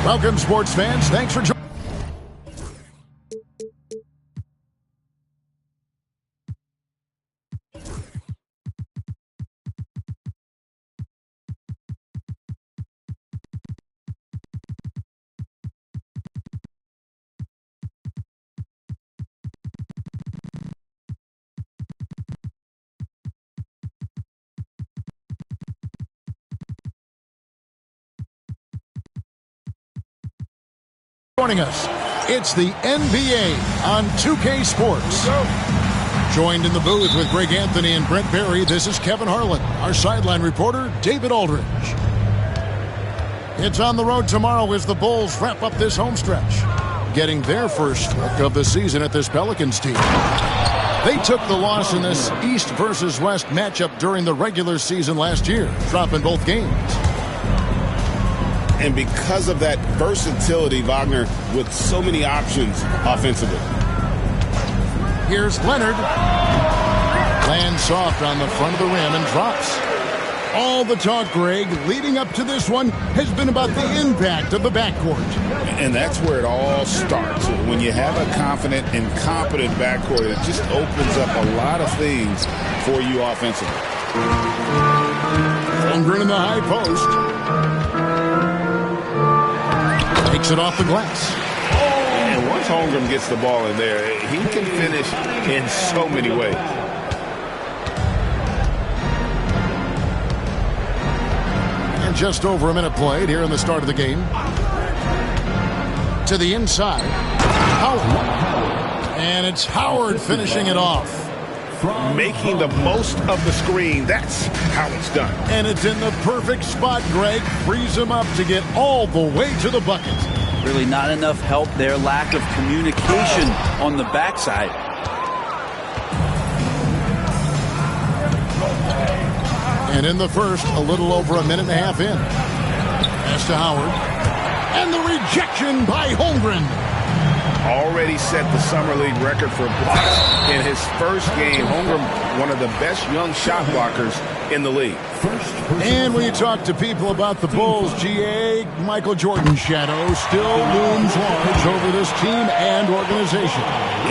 Welcome, sports fans. Thanks for joining. Joining us, it's the NBA on 2K Sports. Joined in the booth with Greg Anthony and Brent Barry, this is Kevin Harlan. Our sideline reporter, David Aldridge. It's on the road tomorrow as the Bulls wrap up this home stretch, getting their first look of the season at this Pelicans team. They took the loss in this East versus West matchup during the regular season last year, dropping both games. And because of that versatility, Wagner, with so many options offensively. Here's Leonard. Lands soft on the front of the rim and drops. All the talk, Greg, leading up to this one has been about the impact of the backcourt. And that's where it all starts. When you have a confident and competent backcourt, it just opens up a lot of things for you offensively. Holmgren in the high post. Takes it off the glass. And once Holmgren gets the ball in there, he can finish in so many ways. And just over a minute played here in the start of the game. To the inside. Howard. And it's Howard finishing it off. Making the most of the screen. That's how it's done. And it's in the perfect spot, Greg. Frees him up to get all the way to the bucket. Really not enough help there. Lack of communication on the backside. And in the first, a little over a minute and a half in. Pass to Howard. And the rejection by Holmgren. Already set the Summer League record for blocks in his first game. Holmgren, one of the best young shot blockers in the league. And when you talk to people about the Bulls, GA, Michael Jordan's shadow still looms large over this team and organization.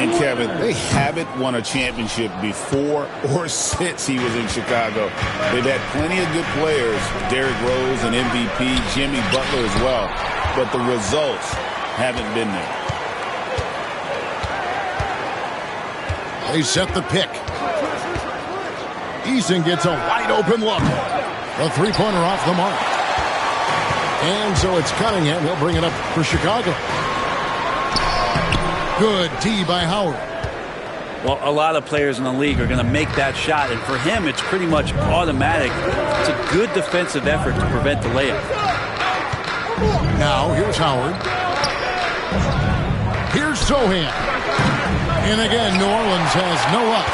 And Kevin, they haven't won a championship before or since he was in Chicago. They've had plenty of good players, Derrick Rose, an MVP, Jimmy Butler as well, but the results haven't been there. They set the pick. Eason gets a wide-open look. The three-pointer off the mark. And so it's Cunningham. He'll bring it up for Chicago. Good D by Howard. Well, a lot of players in the league are going to make that shot, and for him, it's pretty much automatic. It's a good defensive effort to prevent the layup. Now, here's Howard. Here's Sohan. And again, New Orleans has no luck.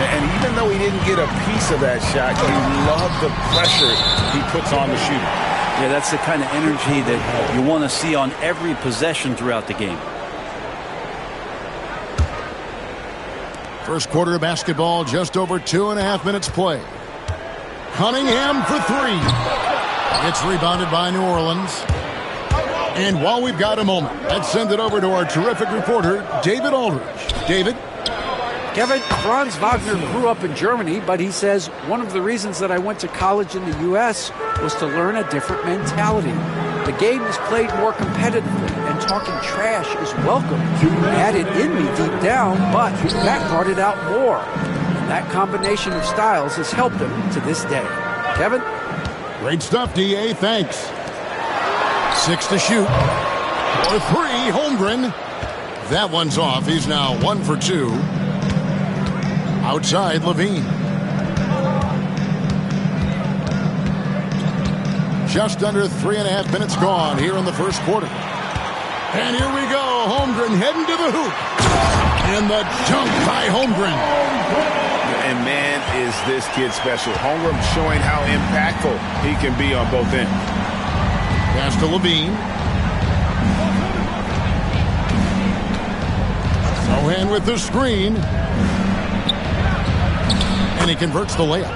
And even though he didn't get a piece of that shot, you love the pressure he puts on the shooter. Yeah, that's the kind of energy that you want to see on every possession throughout the game. First quarter of basketball, just over 2.5 minutes play. Cunningham for three. It's rebounded by New Orleans. And while we've got a moment, let's send it over to our terrific reporter, David Aldridge. David? Kevin, Franz Wagner grew up in Germany, but he says one of the reasons that I went to college in the U.S. was to learn a different mentality. The game is played more competitively, and talking trash is welcome. I had it in me deep down, but that brought it out more. And that combination of styles has helped him to this day. Kevin? Great stuff, D.A. Thanks. 6 to shoot. For three, Holmgren. That one's off. He's now 1 for 2. Outside, Levine. Just under 3.5 minutes gone here in the first quarter. And here we go. Holmgren heading to the hoop. And the dunk by Holmgren. And man, is this kid special. Holmgren showing how impactful he can be on both ends. Pass to Levine. Sohan with the screen. And he converts the layup.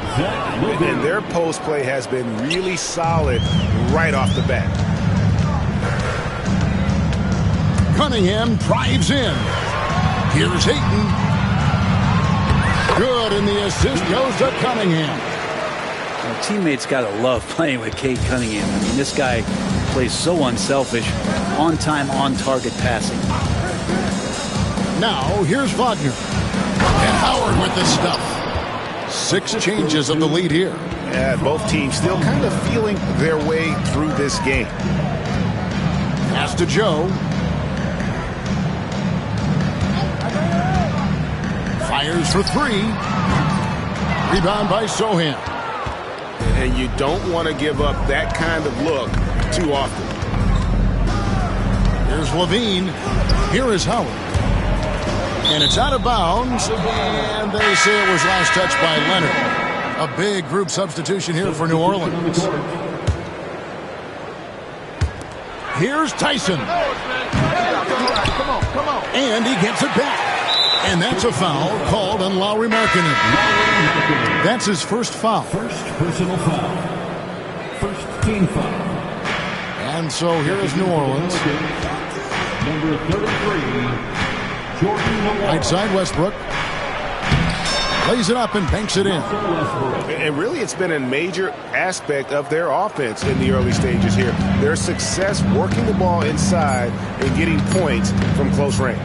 And their post play has been really solid right off the bat. Cunningham drives in. Here's Ayton. Good, and the assist goes to Cunningham. Well, teammates got to love playing with Cade Cunningham. I mean, this guy plays so unselfish, on-time, on-target passing. Now, here's Wagner. And Howard with the stuff. 6 changes of the lead here. Yeah, both teams still kind of feeling their way through this game. Pass to Joe. Fires for 3. Rebound by Sochan. And you don't want to give up that kind of look too often. Here's Levine. Here is Howard. And it's out of bounds. And they say it was last touched by Leonard. A big group substitution here for New Orleans. Here's Tyson. And he gets it back. And that's a foul called on Lauri Markkanen. That's his first foul. First personal foul. First team foul. And so here is New Orleans. Number 33, Jordan Noir. Right side Westbrook. Lays it up and banks it in. And really, it's been a major aspect of their offense in the early stages here. Their success working the ball inside and getting points from close range.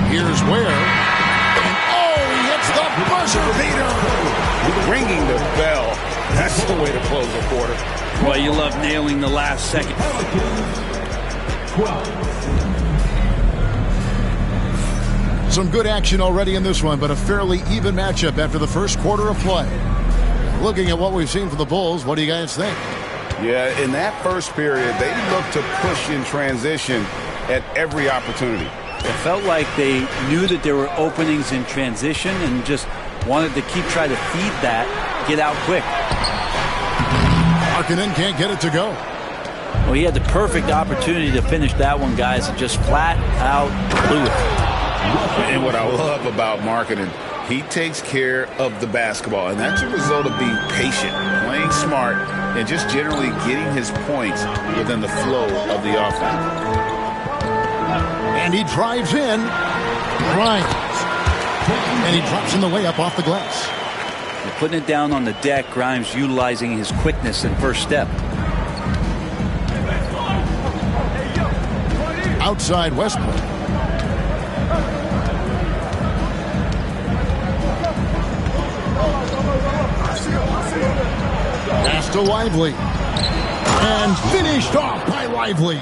Here's Ware. And he hits the buzzer beater. Ringing the bell. That's the way to close the quarter. Well, you love nailing the last second. 12. Some good action already in this one, but a fairly even matchup after the first quarter of play. Looking at what we've seen from the Bulls, what do you guys think? Yeah, in that first period, they looked to push in transition at every opportunity. It felt like they knew that there were openings in transition and just wanted to try to feed that, get out quick. Markkanen can't get it to go. Well, he had the perfect opportunity to finish that one, guys, and just flat out blew it. And what I love about Markkanen, he takes care of the basketball, and that's a result of being patient, playing smart, and just generally getting his points within the flow of the offense. And he drives in. Grimes. And he drops in the layup off the glass. You're putting it down on the deck, Grimes utilizing his quickness and first step. Outside Westbrook. Pass to Lively. And finished off by Lively.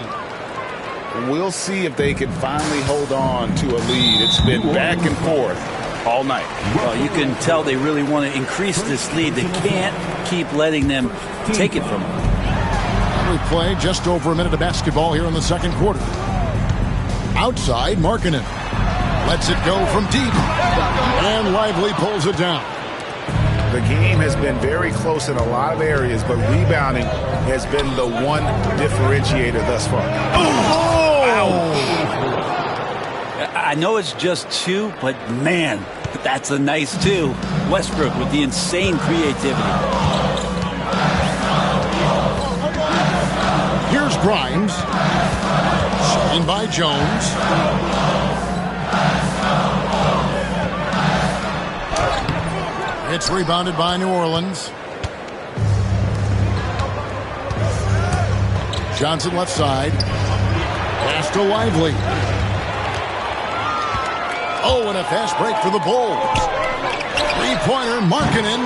We'll see if they can finally hold on to a lead. It's been back and forth all night. Well, you can tell they really want to increase this lead. They can't keep letting them take it from them. We play just over a minute of basketball here in the second quarter. Outside, Markkanen lets it go from deep. And Lively pulls it down. The game has been very close in a lot of areas, but rebounding has been the one differentiator thus far. I know it's just 2, but man, that's a nice 2. Westbrook with the insane creativity. Here's Grimes. Screened by Jones. It's rebounded by New Orleans. Johnson left side. Pass to Lively. And a fast break for the Bulls. Three-pointer, Markkanen.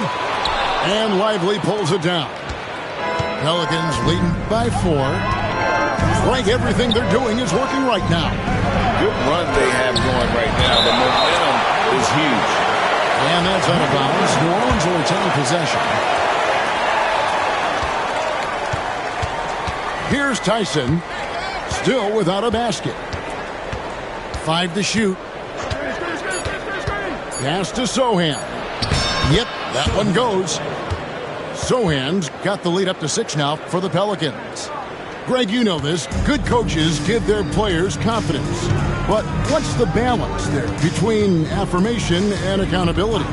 And Lively pulls it down. Pelicans leading by 4. Like everything they're doing is working right now. Good run they have going right now. The momentum is huge. And that's out of bounds. New Orleans will retain possession. Here's Tyson. Still without a basket. 5 to shoot. Pass to Sochan. Yep, that one goes. Sochan's got the lead up to 6 now for the Pelicans. Greg, you know this. Good coaches give their players confidence. But what's the balance there between affirmation and accountability?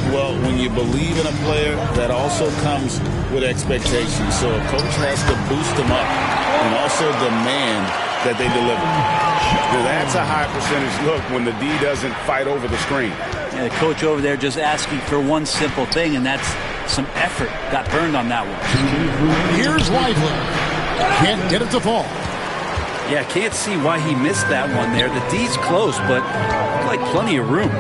Well, when you believe in a player, that also comes with expectations. So a coach has to boost them up and also demand that they deliver. That's a high percentage look when the D doesn't fight over the screen. Yeah, the coach over there just asking for one simple thing, and that's some effort. Got burned on that one. Here's Lively. Can't get it to fall. Yeah, can't see why he missed that one there. The D's close, but looked like plenty of room.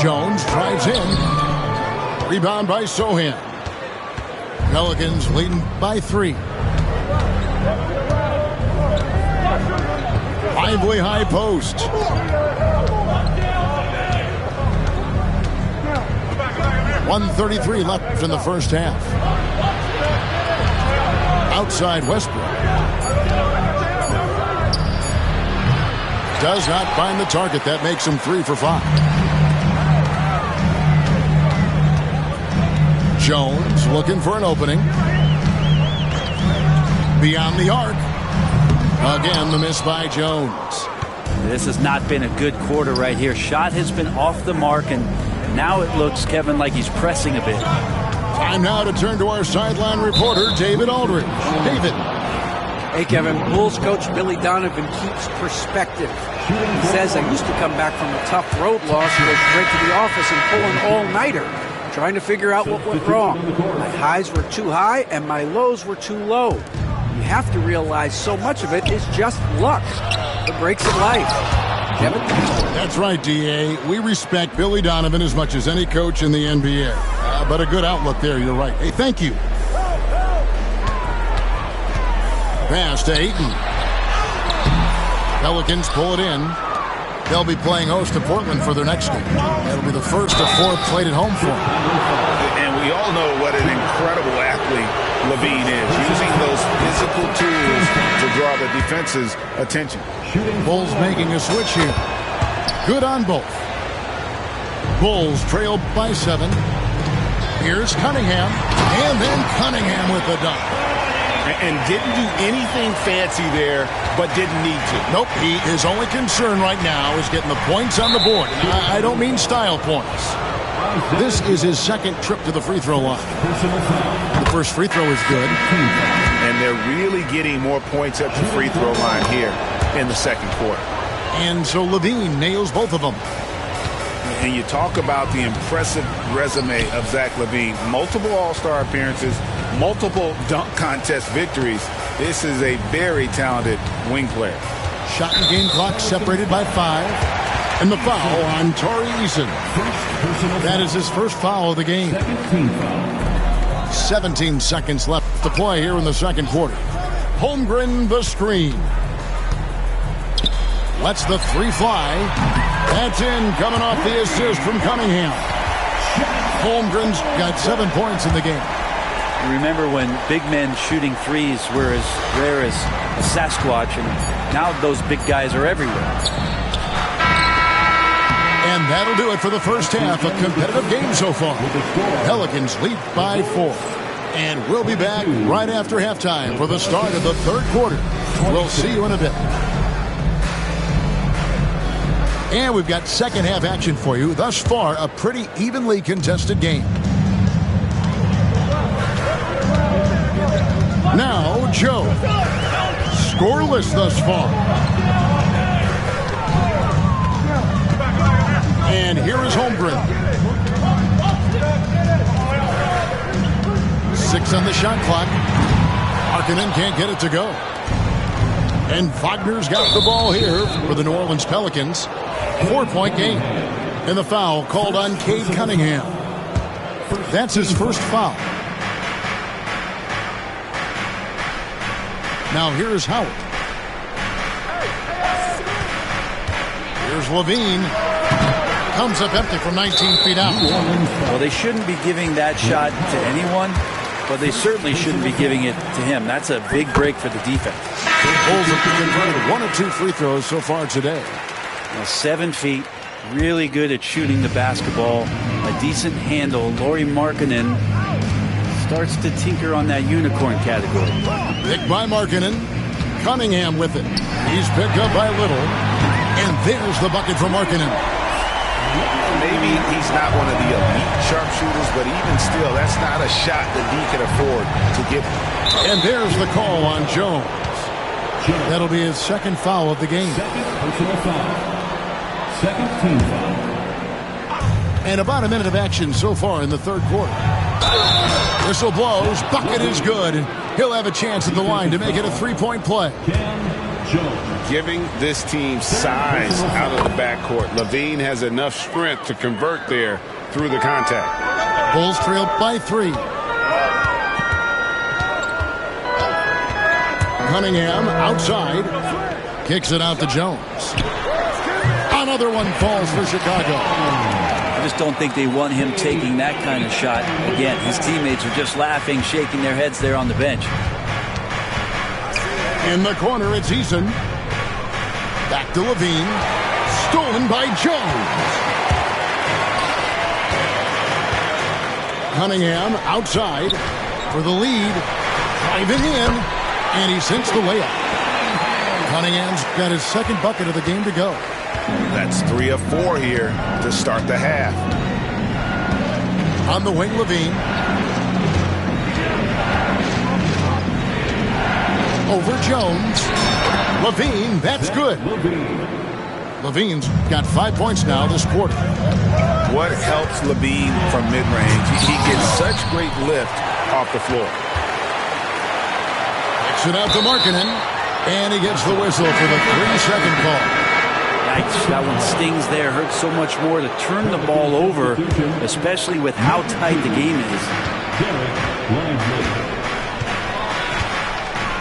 Jones drives in. Rebound by Sohan. Pelicans leading by 3. Lively high post. .133 left in the first half. Outside Westbrook. Does not find the target. That makes him 3 for 5. Jones looking for an opening. Beyond the arc. Again, the miss by Jones. This has not been a good quarter right here. Shot has been off the mark, and now it looks, Kevin, like he's pressing a bit. Time now to turn to our sideline reporter, David Aldridge. David. Hey, Kevin. Bulls coach Billy Donovan keeps perspective. He says, I used to come back from a tough road loss and go straight to the office and pull an all-nighter, trying to figure out what went wrong. My highs were too high and my lows were too low. You have to realize so much of it is just luck. The breaks of life. Kevin? That's right, D.A. We respect Billy Donovan as much as any coach in the NBA. But a good outlook there, you're right. Hey, thank you. Pass to Ayton. Pelicans pull it in. They'll be playing host to Portland for their next game. That'll be the first of 4 played at home for them. And we all know what an incredible athlete LaVine is, using those physical tools to draw the defense's attention. Bulls making a switch here. Good on both. Bulls trail by 7. Here's Cunningham. And then Cunningham with the dunk. And didn't do anything fancy there, but didn't need to. Nope. His only concern right now is getting the points on the board. And I don't mean style points. This is his second trip to the free throw line. The first free throw is good. And they're really getting more points at the free throw line here in the second quarter. And so LaVine nails both of them. And you talk about the impressive resume of Zach LaVine. Multiple All-Star appearances, multiple dunk contest victories. This is a very talented wing player. Shot and game clock separated by 5. And the foul on Tari Eason. That is his first foul of the game. 17 seconds left to play here in the second quarter. Holmgren the screen. Lets the 3 fly. That's in, coming off the assist from Cunningham. Holmgren's got 7 points in the game. Remember when big men shooting threes were as rare as a Sasquatch, and now those big guys are everywhere. And that'll do it for the first half. A competitive game so far. Pelicans lead by 4. And we'll be back right after halftime for the start of the third quarter. We'll see you in a bit. And we've got second half action for you. Thus far, a pretty evenly contested game. Now, Joe. Scoreless thus far. And here is Holmgren. 6 on the shot clock. Markkanen can't get it to go. And Wagner's got the ball here for the New Orleans Pelicans. 4-point game. And the foul called on Cade Cunningham. That's his first foul. Now here's Howard. Here's LaVine. Comes up empty from 19 feet out. Well, they shouldn't be giving that shot to anyone, but they certainly shouldn't be giving it to him. That's a big break for the defense. The Bulls have converted 1 of 2 free throws so far today. Now 7 feet, really good at shooting the basketball. A decent handle. Lauri Markkanen starts to tinker on that unicorn category. Picked by Markkanen. Cunningham with it. He's picked up by Little. And there's the bucket for Markkanen. Maybe he's not one of the elite sharpshooters, but even still, that's not a shot that he can afford to give. And there's the call on Jones. That'll be his second foul of the game. Second personal foul. Second team foul. And about a minute of action so far in the third quarter. Whistle blows. Bucket is good. And he'll have a chance at the line to make it a three-point play. Cam Jones. Giving this team size out of the backcourt. LaVine has enough strength to convert there through the contact. Bulls trail by 3. Cunningham outside. Kicks it out to Jones. Another one falls for Chicago. I just don't think they want him taking that kind of shot. Again, his teammates are just laughing, shaking their heads there on the bench. In the corner, it's Eason. Back to LaVine. Stolen by Jones. Cunningham outside for the lead. Driving in. And he sinks the layup. Cunningham's got his second bucket of the game to go. That's 3 of 4 here to start the half. On the wing, LaVine. Over Jones. LaVine, that's good. LaVine's got 5 points now this quarter. What helps LaVine from mid-range? He gets such great lift off the floor. Kicks it out to Markkanen. And he gets the whistle for the 3-second call. Yikes, that one stings there. Hurts so much more to turn the ball over, especially with how tight the game is.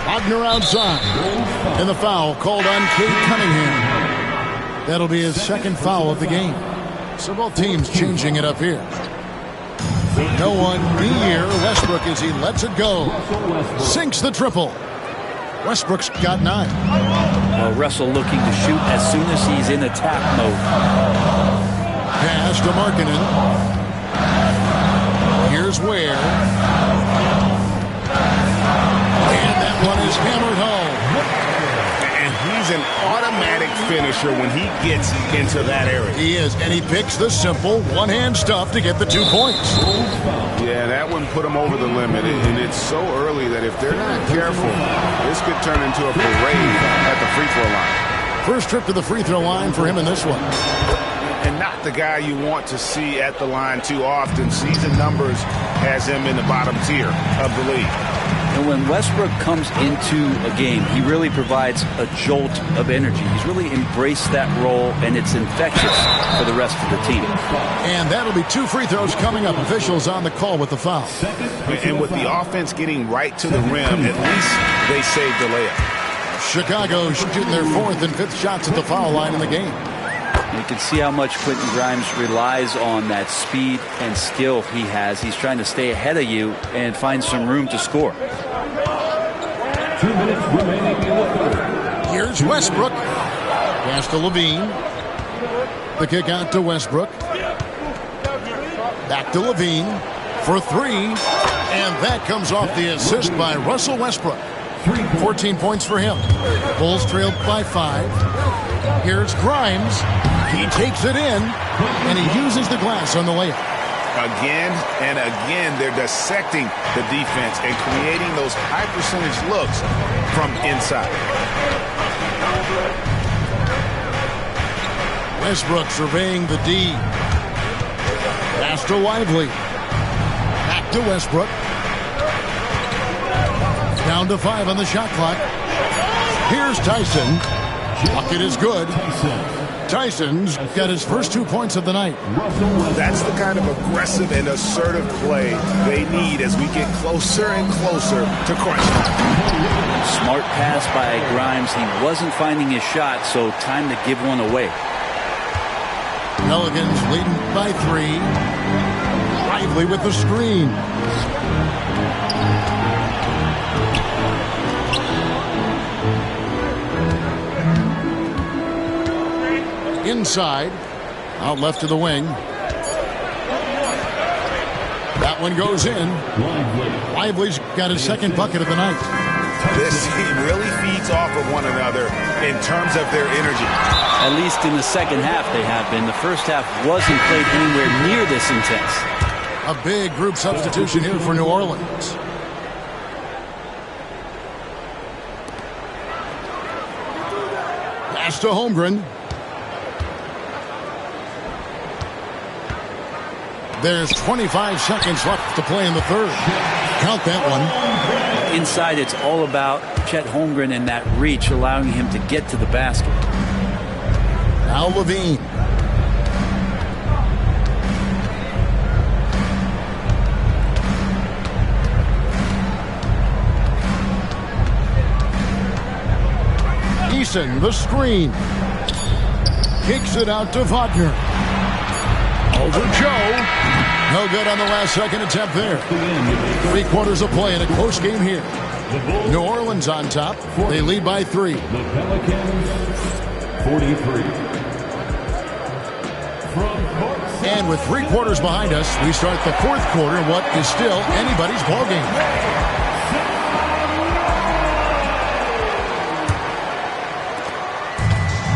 Wagner outside. And the foul called on Cade Cunningham. That'll be his second foul of the game. So both teams changing it up here. No one near Westbrook as he lets it go. Sinks the triple. Westbrook's got 9. Well, Russell looking to shoot as soon as he's in attack mode. Pass to Markkanen. Here's Ware. And that one is hammered home. And he's an automatic finisher when he gets into that area. He is, and he picks the simple one-hand stuff to get the 2 points. Yeah, that one put him over the limit, and it's so early that if they're not careful, this could turn into a parade at the free throw line. First trip to the free throw line for him in this one. And not the guy you want to see at the line too often. Season numbers has him in the bottom tier of the league. And when Westbrook comes into a game, he really provides a jolt of energy. He's really embraced that role, and it's infectious for the rest of the team. And that'll be 2 free throws coming up. Officials on the call with the foul. And with the offense getting right to the rim, at least they saved the layup. Chicago shooting their 4th and 5th shots at the foul line in the game. You can see how much Quentin Grimes relies on that speed and skill he has. He's trying to stay ahead of you and find some room to score. 2 minutes remaining in the third. Here's Westbrook. Pass to LaVine. The kick out to Westbrook. Back to LaVine for 3. And that comes off the assist by Russell Westbrook. 14 points for him. Bulls trailed by 5. Here's Grimes. He takes it in, and he uses the glass on the layup. Again and again, they're dissecting the defense and creating those high-percentage looks from inside. Westbrook surveying the D. Pass to Lively. Back to Westbrook. Down to 5 on the shot clock. Here's Tyson. Bucket is good. Tyson's got his first 2 points of the night. That's the kind of aggressive and assertive play they need as we get closer and closer to crunch time. Smart pass by Grimes. He wasn't finding his shot, so time to give one away. Pelicans leading by 3. Lively with the screen. Inside, out left to the wing. That one goes in. Lively's got his second bucket of the night. This team really feeds off of one another in terms of their energy. At least in the second half they have been. The first half wasn't played anywhere near this intense. A big group substitution here for New Orleans. Pass to Holmgren. There's 25 seconds left to play in the third. Count that one. Inside, it's all about Chet Holmgren and that reach, allowing him to get to the basket. Now Levine. Eason, the screen. Kicks it out to Wagner. Over Joe. No good on the last second attempt there. 3 quarters of play in a close game here. New Orleans on top. They lead by 3. The Pelicans, 43. And with 3 quarters behind us, we start the fourth quarter in what is still anybody's ballgame.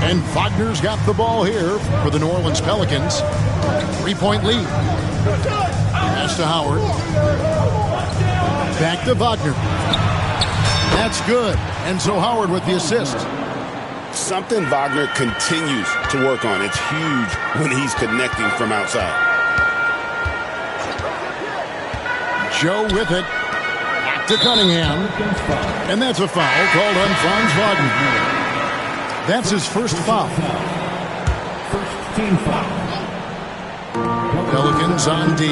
And Wagner's got the ball here for the New Orleans Pelicans. 3-point lead. Pass to Howard. Back to Wagner. That's good. And so Howard with the assist. Something Wagner continues to work on. It's huge when he's connecting from outside. Joe with it. Back to Cunningham. And that's a foul called on Franz Wagner. That's his first foul. First team foul. Pelicans on D.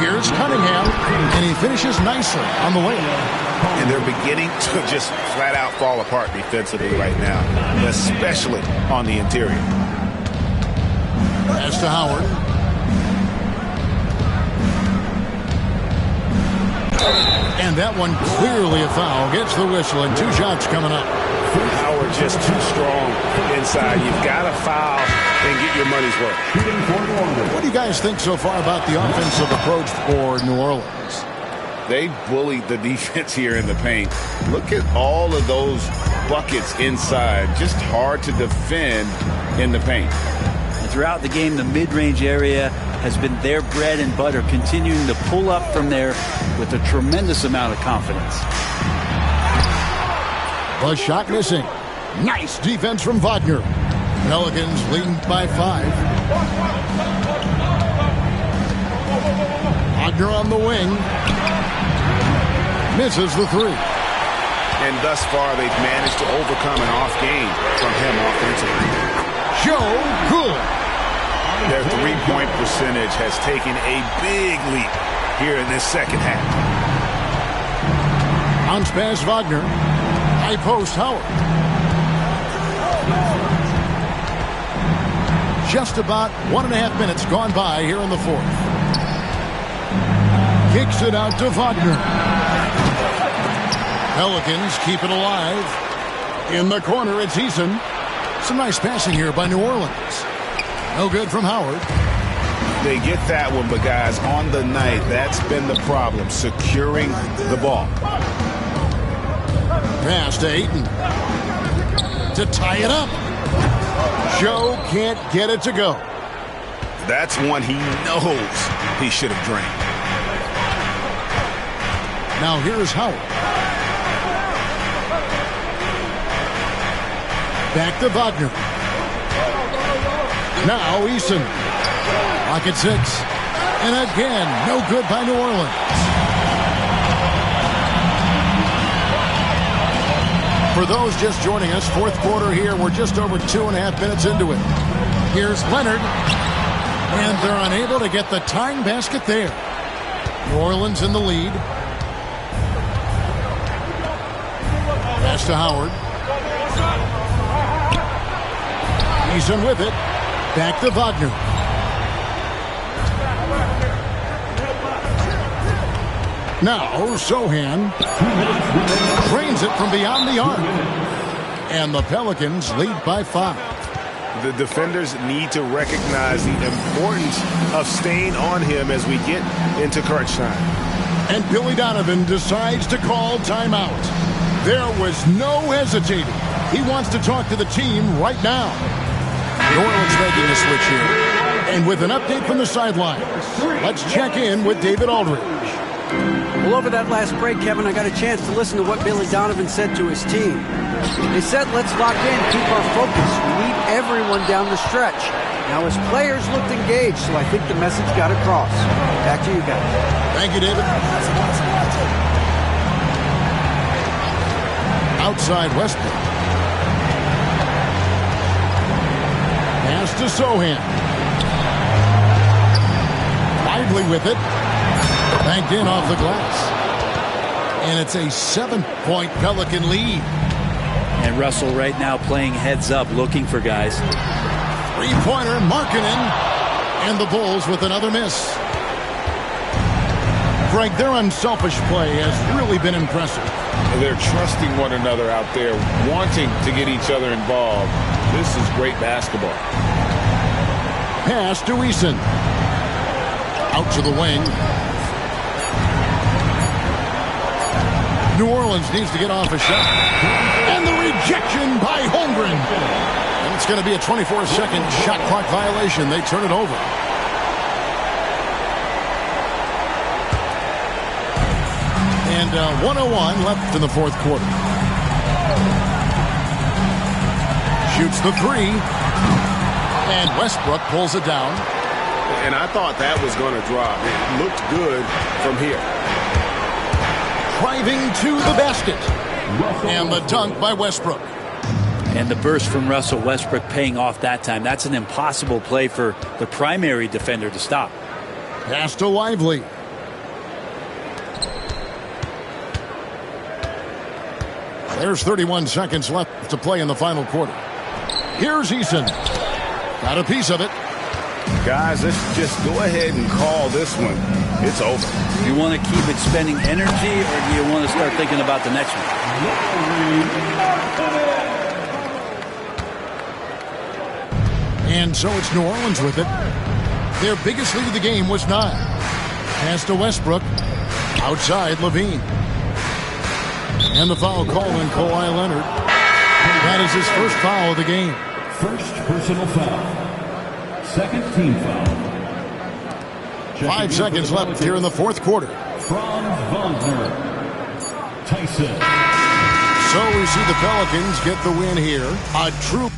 Here's Cunningham. And he finishes nicely on the way. And they're beginning to just flat out fall apart defensively right now, especially on the interior. Pass to Howard. And that one clearly a foul. Gets the whistle and 2 shots coming up. Howard just too strong inside. You've got to foul and get your money's worth. What do you guys think so far about the offensive approach for New Orleans? They bullied the defense here in the paint. Look at all of those buckets inside. Just hard to defend in the paint. And throughout the game, the mid-range area has been their bread and butter, continuing to pull up from there with a tremendous amount of confidence. A shot missing. Nice defense from Wagner. Pelicans leading by 5. Wagner on the wing. Misses the 3. And thus far, they've managed to overcome an off game from him offensively. Joe good. Their 3-point percentage has taken a big leap here in this second half. Bounce pass Wagner. High post Howard. Just about 1.5 minutes gone by here in the fourth. Kicks it out to Wagner. Pelicans keep it alive. In the corner, it's Eason. Some nice passing here by New Orleans. No good from Howard. They get that one, but guys, on the night, that's been the problem, securing the ball. Pass to Ayton. To tie it up. Joe can't get it to go. That's one he knows he should have drained. Now here's Howard. Back to Wagner. Now Eason. Pocket 6. And again, no good by New Orleans. For those just joining us, fourth quarter here. We're just over 2.5 minutes into it. Here's Leonard. And they're unable to get the tying basket there. New Orleans in the lead. Pass to Howard. Eason with it. Back to Wagner. Now, Sohan trains it from beyond the arc. And the Pelicans lead by 5. The defenders need to recognize the importance of staying on him as we get into crunch time. And Billy Donovan decides to call timeout. There was no hesitating. He wants to talk to the team right now. New Orleans making the switch here. And with an update from the sidelines, let's check in with David Aldridge. Well, over that last break, Kevin, I got a chance to listen to what Billy Donovan said to his team. They said, let's lock in, keep our focus. We need everyone down the stretch. Now, his players looked engaged, so I think the message got across. Back to you guys. Thank you, David. Outside Westbrook. Pass to Sohan. Lively with it. Banked in off the glass. And it's a 7-point Pelican lead. And Russell right now playing heads up, looking for guys. Three-pointer, Markkanen. And the Bulls with another miss. Greg, their unselfish play has really been impressive. They're trusting one another out there, wanting to get each other involved. This is great basketball. Pass to Eason. Out to the wing. New Orleans needs to get off a shot. And the rejection by Holmgren. And it's going to be a 24-second shot clock violation. They turn it over. And 1:01 left in the fourth quarter. Shoots the three. And Westbrook pulls it down. And I thought that was going to drop. It looked good from here. Driving to the basket. And the dunk by Westbrook. And the burst from Russell Westbrook paying off that time. That's an impossible play for the primary defender to stop. Pass to Lively. There's 31 seconds left to play in the final quarter. Here's Eason. Got a piece of it. Guys, let's just go ahead and call this one. It's over. Do you want to keep expending energy, or do you want to start thinking about the next one? And so it's New Orleans with it. Their biggest lead of the game was 9. Pass to Westbrook. Outside, Levine. And the foul call on Kawhi Leonard. That is his first foul of the game. First personal foul. Second team foul. 5 seconds left here in the fourth quarter. Franz Wagner. Tyson. So we see the Pelicans get the win here. A true